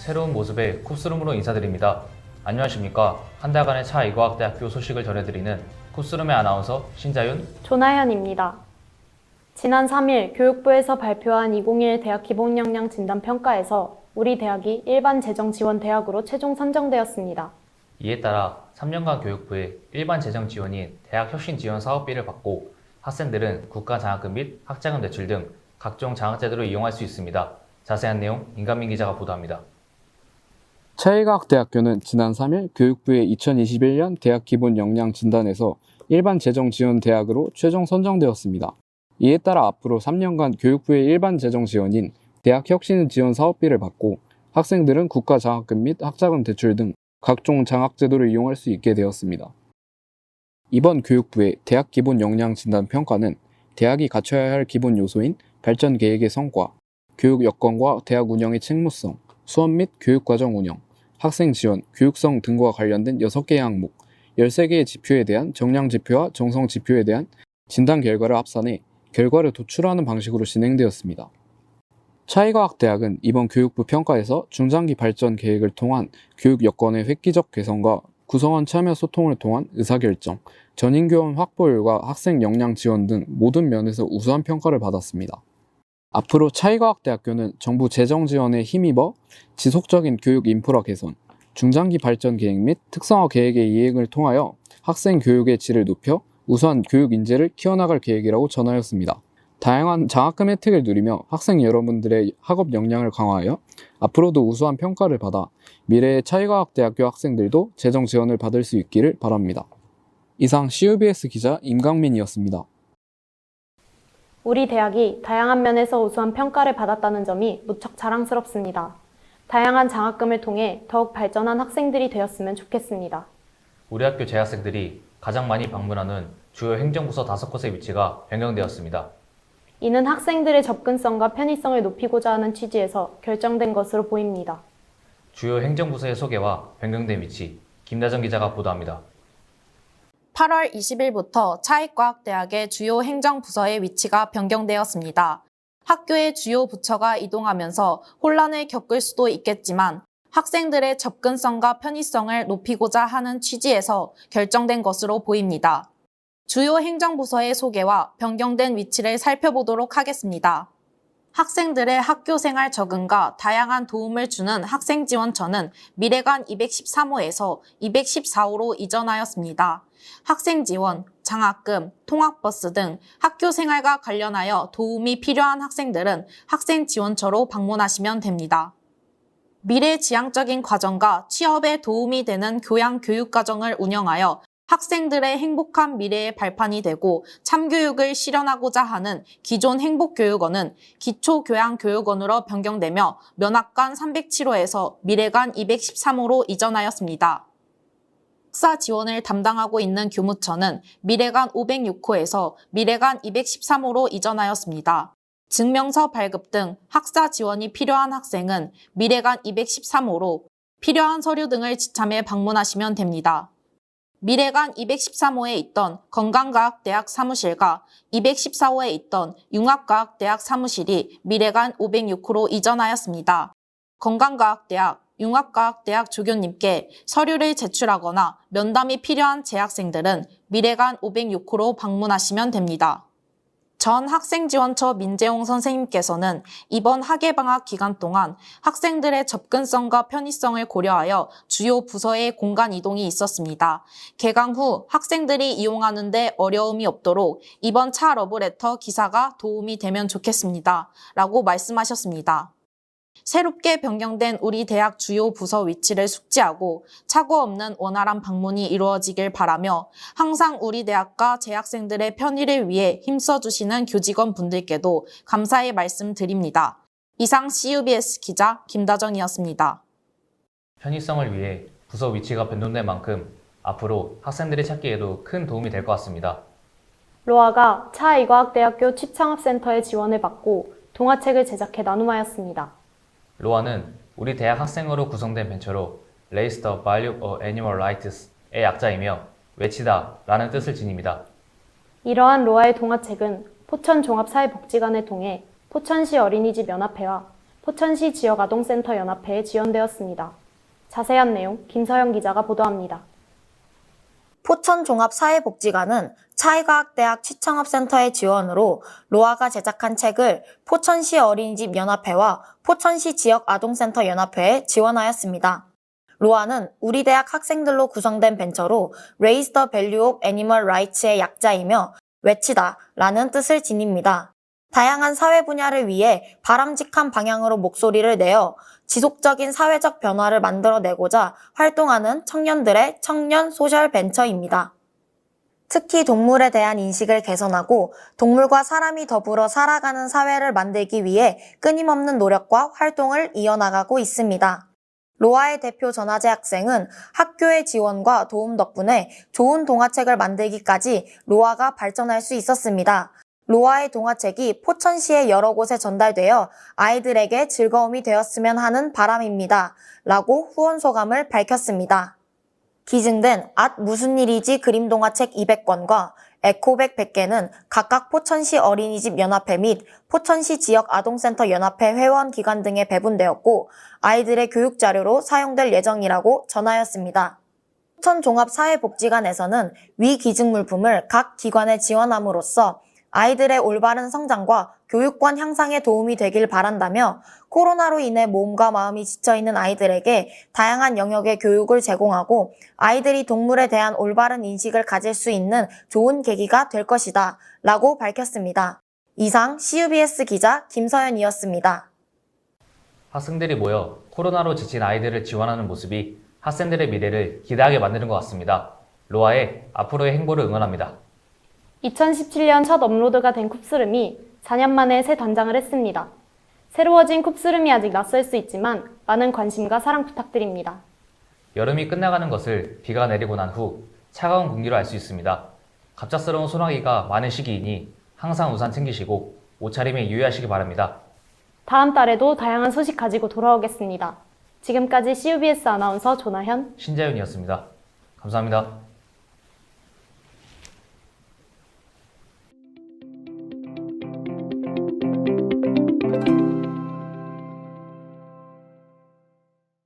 새로운 모습의 쿱스룸으로 인사드립니다. 안녕하십니까. 한 달간의 차이과학대학교 소식을 전해드리는 쿱스룸의 아나운서 신자윤, 조나현입니다. 지난 3일 교육부에서 발표한 2021 대학 기본역량 진단평가에서 우리 대학이 일반 재정 지원 대학으로 최종 선정되었습니다. 이에 따라 3년간 교육부의 일반 재정 지원인 대학 혁신 지원 사업비를 받고 학생들은 국가 장학금 및 학자금 대출 등 각종 장학 제도를 이용할 수 있습니다. 자세한 내용 임간민 기자가 보도합니다. 차이과학대학교는 지난 3일 교육부의 2021년 대학 기본 역량 진단에서 일반 재정 지원 대학으로 최종 선정되었습니다. 이에 따라 앞으로 3년간 교육부의 일반 재정 지원인 대학 혁신 지원 사업비를 받고 학생들은 국가 장학금 및 학자금 대출 등 각종 장학 제도를 이용할 수 있게 되었습니다. 이번 교육부의 대학 기본 역량 진단 평가는 대학이 갖춰야 할 기본 요소인 발전 계획의 성과, 교육 여건과 대학 운영의 책무성, 수업 및 교육과정 운영, 학생 지원, 교육성 등과 관련된 6개의 항목, 13개의 지표에 대한 정량 지표와 정성 지표에 대한 진단 결과를 합산해 결과를 도출하는 방식으로 진행되었습니다. 차이과학대학은 이번 교육부 평가에서 중장기 발전 계획을 통한 교육 여건의 획기적 개선과 구성원 참여 소통을 통한 의사결정, 전인교원 확보율과 학생 역량 지원 등 모든 면에서 우수한 평가를 받았습니다. 앞으로 차이과학대학교는 정부 재정 지원에 힘입어 지속적인 교육 인프라 개선, 중장기 발전 계획 및 특성화 계획의 이행을 통하여 학생 교육의 질을 높여 우수한 교육 인재를 키워나갈 계획이라고 전하였습니다. 다양한 장학금 혜택을 누리며 학생 여러분들의 학업 역량을 강화하여 앞으로도 우수한 평가를 받아 미래의 차이과학대학교 학생들도 재정 지원을 받을 수 있기를 바랍니다. 이상 CUBS 기자 임강민이었습니다. 우리 대학이 다양한 면에서 우수한 평가를 받았다는 점이 무척 자랑스럽습니다. 다양한 장학금을 통해 더욱 발전한 학생들이 되었으면 좋겠습니다. 우리 학교 재학생들이 가장 많이 방문하는 주요 행정부서 5곳의 위치가 변경되었습니다. 이는 학생들의 접근성과 편의성을 높이고자 하는 취지에서 결정된 것으로 보입니다. 주요 행정부서의 소개와 변경된 위치, 김다정 기자가 보도합니다. 8월 20일부터 차이과학대학의 주요 행정부서의 위치가 변경되었습니다. 학교의 주요 부처가 이동하면서 혼란을 겪을 수도 있겠지만 학생들의 접근성과 편의성을 높이고자 하는 취지에서 결정된 것으로 보입니다. 주요 행정부서의 소개와 변경된 위치를 살펴보도록 하겠습니다. 학생들의 학교 생활 적응과 다양한 도움을 주는 학생지원처는 미래관 213호에서 214호로 이전하였습니다. 학생지원, 장학금, 통학버스 등 학교 생활과 관련하여 도움이 필요한 학생들은 학생지원처로 방문하시면 됩니다. 미래지향적인 과정과 취업에 도움이 되는 교양교육과정을 운영하여 학생들의 행복한 미래의 발판이 되고 참교육을 실현하고자 하는 기존 행복교육원은 기초교양교육원으로 변경되며 면학관 307호에서 미래관 213호로 이전하였습니다. 학사 지원을 담당하고 있는 교무처는 미래관 506호에서 미래관 213호로 이전하였습니다. 증명서 발급 등 학사 지원이 필요한 학생은 미래관 213호로 필요한 서류 등을 지참해 방문하시면 됩니다. 미래관 213호에 있던 건강과학대학 사무실과 214호에 있던 융합과학대학 사무실이 미래관 506호로 이전하였습니다. 건강과학대학, 융합과학대학 조교님께 서류를 제출하거나 면담이 필요한 재학생들은 미래관 506호로 방문하시면 됩니다. 전 학생지원처 민재홍 선생님께서는 이번 학예방학 기간 동안 학생들의 접근성과 편의성을 고려하여 주요 부서의 공간 이동이 있었습니다. 개강 후 학생들이 이용하는 데 어려움이 없도록 이번 차 러브레터 기사가 도움이 되면 좋겠습니다. 라고 말씀하셨습니다. 새롭게 변경된 우리 대학 주요 부서 위치를 숙지하고 착오 없는 원활한 방문이 이루어지길 바라며 항상 우리 대학과 재학생들의 편의를 위해 힘써주시는 교직원 분들께도 감사의 말씀 드립니다. 이상 CUBS 기자 김다정이었습니다. 편의성을 위해 부서 위치가 변동된 만큼 앞으로 학생들이 찾기에도 큰 도움이 될 것 같습니다. 로아가 차이과학대학교 칩창업센터의 지원을 받고 동화책을 제작해 나눔하였습니다. 로아는 우리 대학 학생으로 구성된 벤처로 Raise the Value of Animal Rights의 약자이며 외치다 라는 뜻을 지닙니다. 이러한 로아의 동화책은 포천종합사회복지관을 통해 포천시 어린이집 연합회와 포천시 지역아동센터 연합회에 지원되었습니다. 자세한 내용 김서영 기자가 보도합니다. 포천종합사회복지관은 차이과학대학 시청업센터의 지원으로 로아가 제작한 책을 포천시 어린이집 연합회와 포천시 지역아동센터 연합회에 지원하였습니다. 로아는 우리 대학 학생들로 구성된 벤처로 Raise the Value of Animal Rights의 약자이며 외치다 라는 뜻을 지닙니다. 다양한 사회 분야를 위해 바람직한 방향으로 목소리를 내어 지속적인 사회적 변화를 만들어내고자 활동하는 청년들의 청년 소셜 벤처입니다. 특히 동물에 대한 인식을 개선하고 동물과 사람이 더불어 살아가는 사회를 만들기 위해 끊임없는 노력과 활동을 이어나가고 있습니다. 로아의 대표 전하재 학생은 학교의 지원과 도움 덕분에 좋은 동화책을 만들기까지 로아가 발전할 수 있었습니다. 로아의 동화책이 포천시의 여러 곳에 전달되어 아이들에게 즐거움이 되었으면 하는 바람입니다. 라고 후원 소감을 밝혔습니다. 기증된 무슨 일이지 그림 동화책 200권과 에코백 100개는 각각 포천시 어린이집 연합회 및 포천시 지역 아동센터 연합회 회원 기관 등에 배분되었고 아이들의 교육 자료로 사용될 예정이라고 전하였습니다. 포천종합사회복지관에서는 위 기증 물품을 각 기관에 지원함으로써 아이들의 올바른 성장과 교육권 향상에 도움이 되길 바란다며 코로나로 인해 몸과 마음이 지쳐있는 아이들에게 다양한 영역의 교육을 제공하고 아이들이 동물에 대한 올바른 인식을 가질 수 있는 좋은 계기가 될 것이다 라고 밝혔습니다. 이상 CUBS 기자 김서연이었습니다. 학생들이 모여 코로나로 지친 아이들을 지원하는 모습이 학생들의 미래를 기대하게 만드는 것 같습니다. 로아의 앞으로의 행보를 응원합니다. 2017년 첫 업로드가 된 쿱스름이 4년 만에 새 단장을 했습니다. 새로워진 쿱스름이 아직 낯설 수 있지만 많은 관심과 사랑 부탁드립니다. 여름이 끝나가는 것을 비가 내리고 난 후 차가운 공기로 알 수 있습니다. 갑작스러운 소나기가 많은 시기이니 항상 우산 챙기시고 옷차림에 유의하시기 바랍니다. 다음 달에도 다양한 소식 가지고 돌아오겠습니다. 지금까지 CUBS 아나운서 조나현, 신재윤이었습니다. 감사합니다.